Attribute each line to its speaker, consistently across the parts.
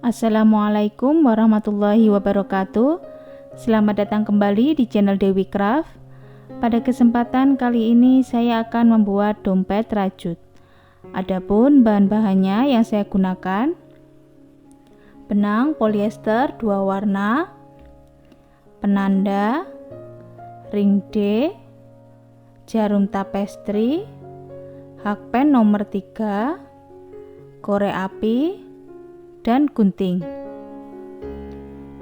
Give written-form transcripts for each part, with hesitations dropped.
Speaker 1: Assalamualaikum warahmatullahi wabarakatuh. Selamat datang kembali di channel Dewi Craft. Pada kesempatan kali ini saya akan membuat dompet rajut. Adapun bahan-bahannya yang saya gunakan: benang polyester 2 warna, penanda, ring D, jarum tapestri, hakpen nomor 3, korek api, dan gunting.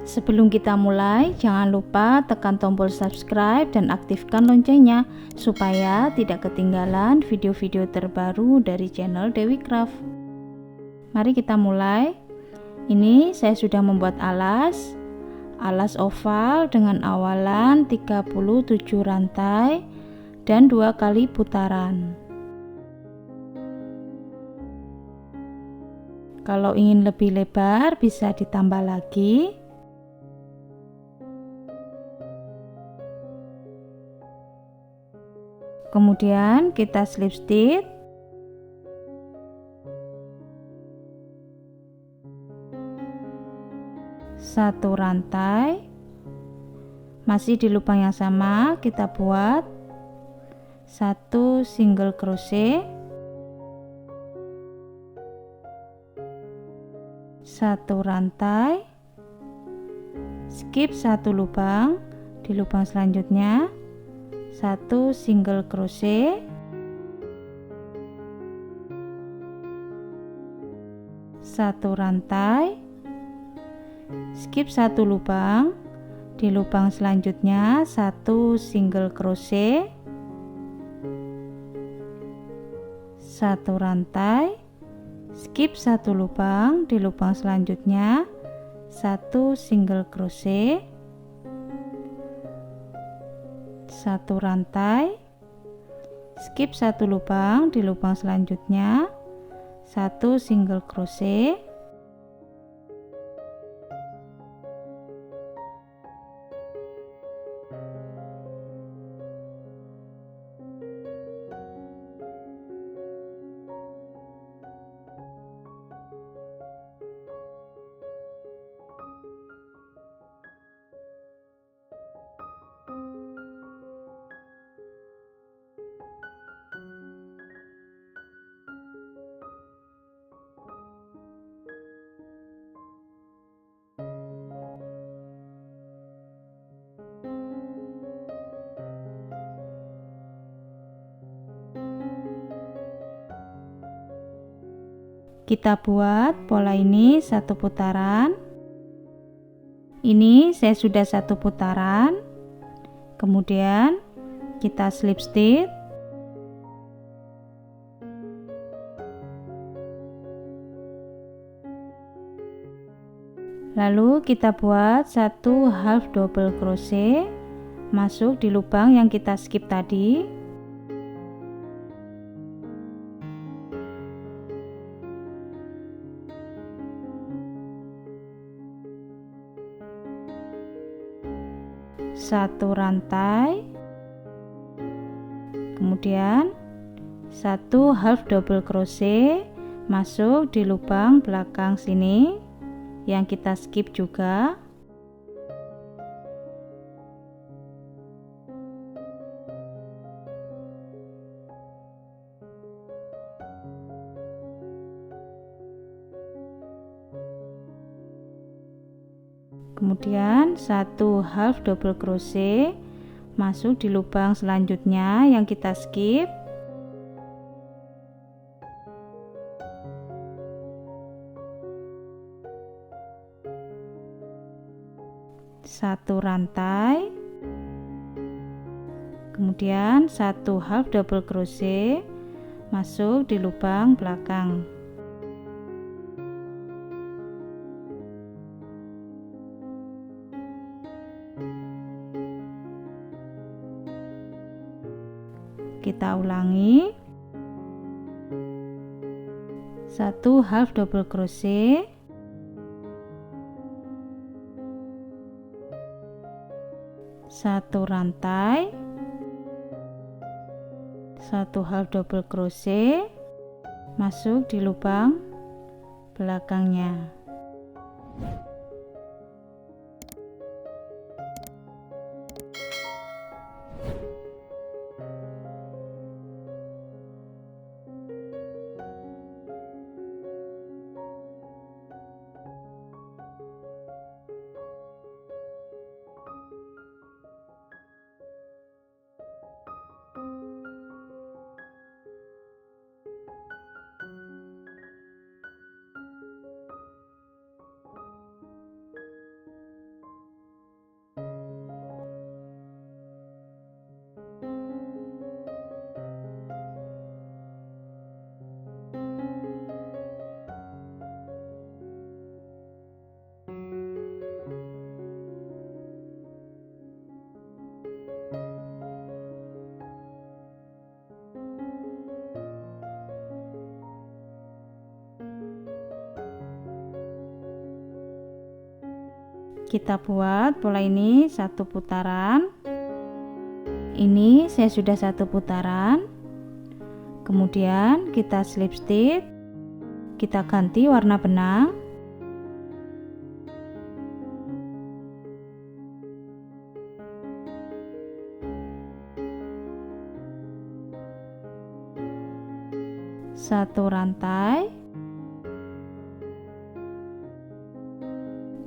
Speaker 1: Sebelum kita mulai, jangan lupa tekan tombol subscribe dan aktifkan loncengnya supaya tidak ketinggalan video-video terbaru dari channel Dewi Craft. Mari kita mulai. Ini saya sudah membuat alas oval dengan awalan 37 rantai dan 2 kali putaran. Kalau ingin lebih lebar bisa ditambah lagi. Kemudian kita slip stitch. Satu rantai. Masih di lubang yang sama kita buat 1 single crochet, 1 rantai, skip 1 lubang, di lubang selanjutnya 1 single crochet, 1 rantai, skip 1 lubang, di lubang selanjutnya 1 single crochet, 1 rantai, skip 1 lubang, di lubang selanjutnya 1 single crochet, 1 rantai, skip 1 lubang, di lubang selanjutnya 1 single crochet, kita buat pola ini 1 putaran. Ini saya sudah 1 putaran. Kemudian kita slip stitch. Lalu kita buat 1 half double crochet masuk di lubang yang kita skip tadi. Satu rantai, kemudian 1 half double crochet masuk di lubang belakang sini yang kita skip juga. Kemudian 1 half double crochet masuk di lubang selanjutnya yang kita skip. Satu rantai, kemudian 1 half double crochet masuk di lubang belakang. Kita ulangi. 1 half double crochet, 1 rantai, 1 half double crochet, masuk di lubang belakangnya. Kita buat pola ini 1 putaran. Ini saya sudah 1 putaran. Kemudian kita slip stitch, kita ganti warna benang. Satu rantai,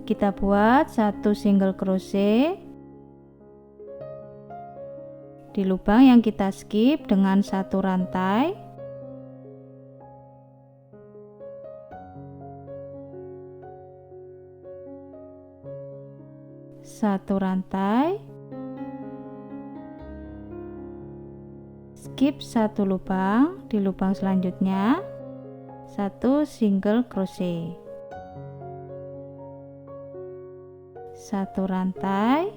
Speaker 1: kita buat 1 single crochet di lubang yang kita skip dengan 1 rantai. Satu rantai, skip 1 lubang, di lubang selanjutnya 1 single crochet. 1 rantai,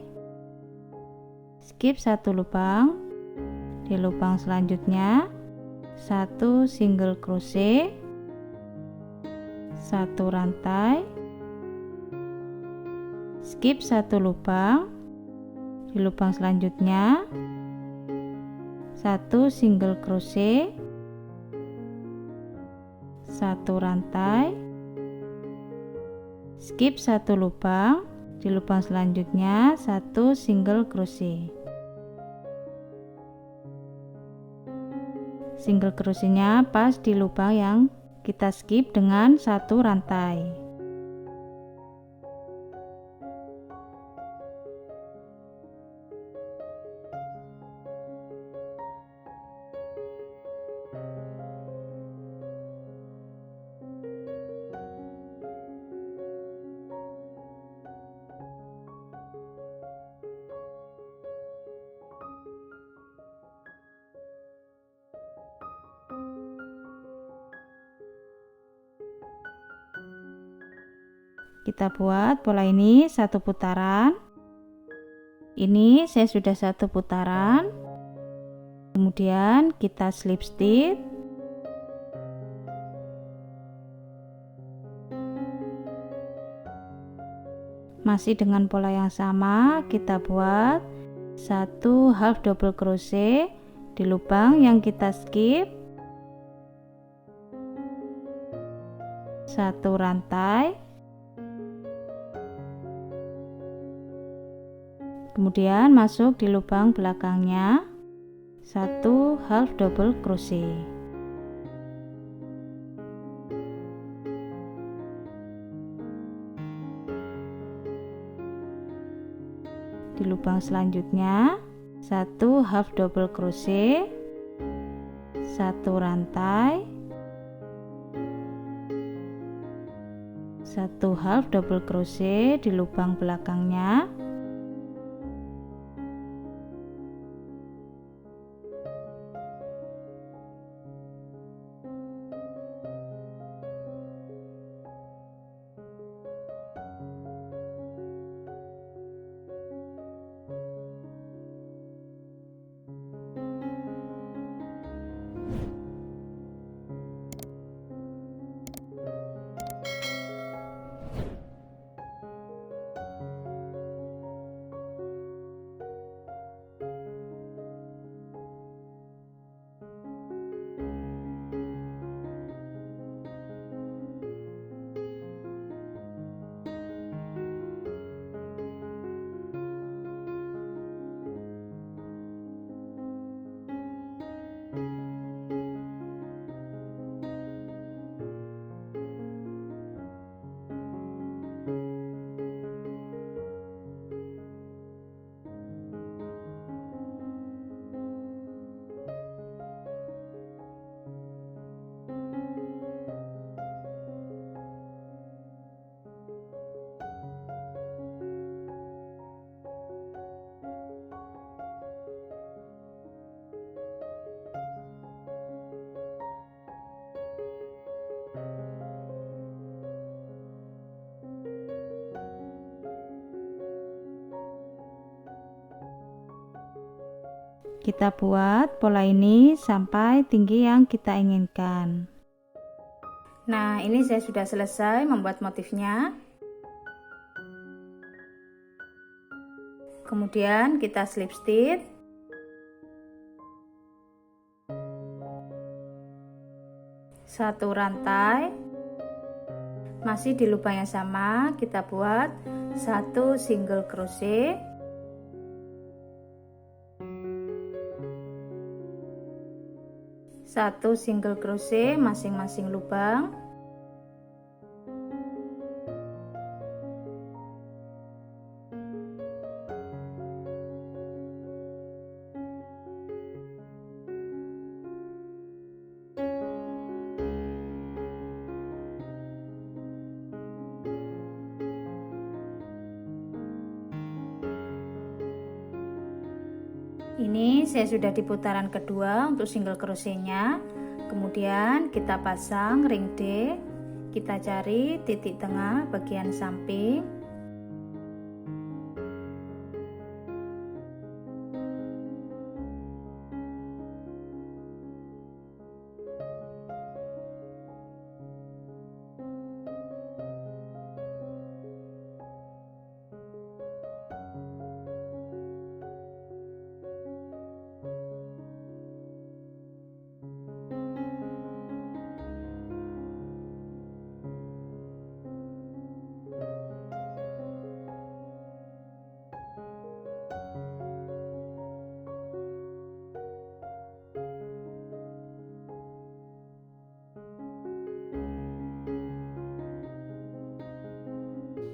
Speaker 1: skip 1 lubang, di lubang selanjutnya 1 single crochet. 1 rantai, skip 1 lubang, di lubang selanjutnya 1 single crochet. 1 rantai, skip 1 lubang, di lubang selanjutnya 1 single crochet. Single crochetnya pas di lubang yang kita skip dengan 1 rantai. Kita buat pola ini 1 putaran. Ini saya sudah 1 putaran. Kemudian kita slip stitch. Masih dengan pola yang sama, kita buat 1 half double crochet di lubang yang kita skip. 1 rantai, kemudian masuk di lubang belakangnya 1 half double crochet. Di lubang selanjutnya 1 half double crochet, 1 rantai, 1 half double crochet di lubang belakangnya. Kita buat pola ini sampai tinggi yang kita inginkan. Nah, ini saya sudah selesai membuat motifnya. Kemudian kita slip stitch. Satu rantai. Masih di lubang yang sama, kita buat satu single crochet. Satu single crochet masing-masing lubang. Ini saya sudah di putaran kedua untuk single crochetnya. Kemudian kita pasang ring D, kita cari titik tengah bagian samping.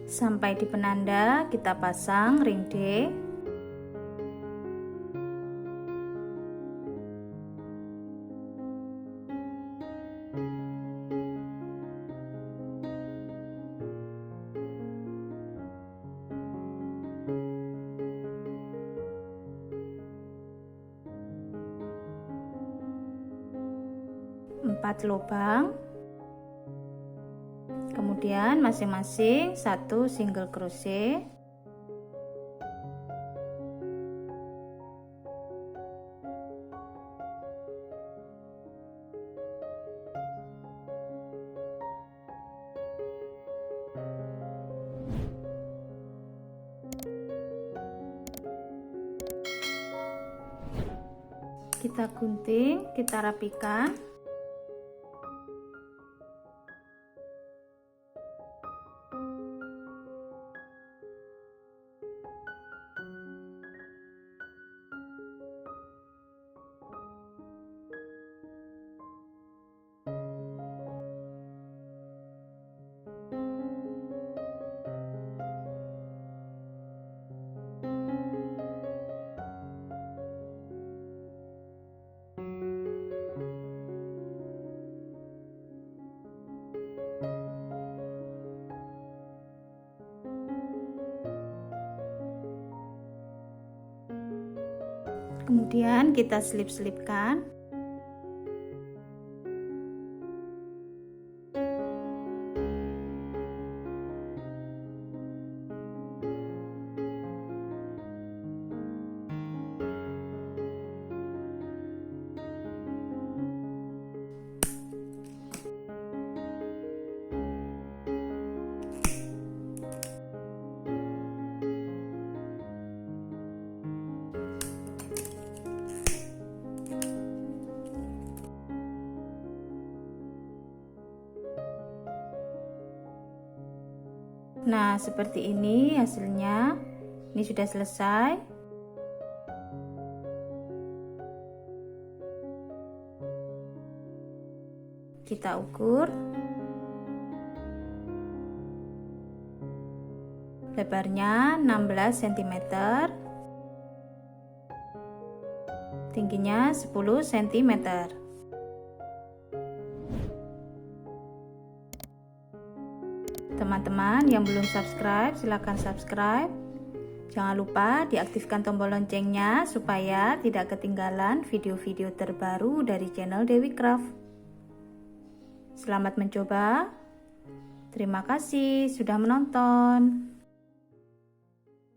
Speaker 1: Sampai di penanda kita pasang ring D. Empat lubang. Kemudian masing-masing satu single crochet. Kita gunting, kita rapikan. Kemudian kita selip-selipkan. Nah, seperti ini hasilnya. Ini sudah selesai. Kita ukur. Lebarnya 16 cm. Tingginya 10 cm. Teman-teman yang belum subscribe, silahkan subscribe. Jangan lupa diaktifkan tombol loncengnya supaya tidak ketinggalan video-video terbaru dari channel Dewi Craft. Selamat mencoba. Terima kasih sudah menonton.